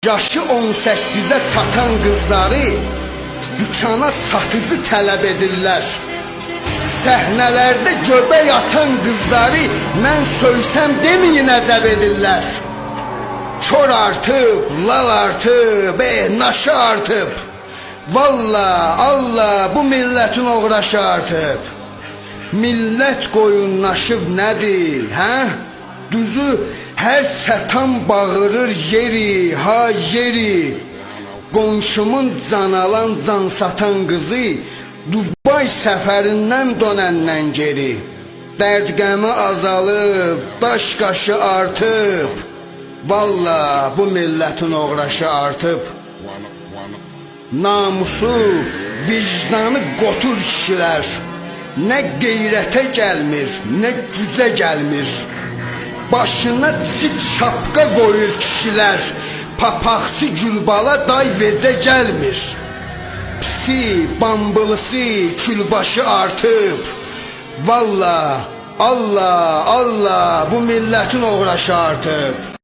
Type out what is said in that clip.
Yaşı 18'e çatan qızları dükana satıcı tələb edirlər. Səhnələrdə göbə yatan qızları mən söysəm deməyin əcəb edirlər. Kör artıb, lal artıb, naşı artıb. Valla, Allah bu milletin uğraşı artıb. Millət qoyunlaşıb nədir, hə? Düzü hər çatan bağırır yeri, ha yeri. Qonşumun canalan can satan qızı Dubai səfərindən dönəndən geri. Dərd qəmi azalıb, daş qaşı artıb. Valla bu milletin uğraşı artıb. Namusu, vicdanı qotur kişilər. Nə qeyrətə gəlmir, nə gücə gəlmir. Başına çit şapka qoyur kişilər. Papaqçı Gülbala day vecə gəlmir. Pisi, bambılısı, külbaşı artıb. Valla, Allah, Allah bu milletin uğraşı artıb.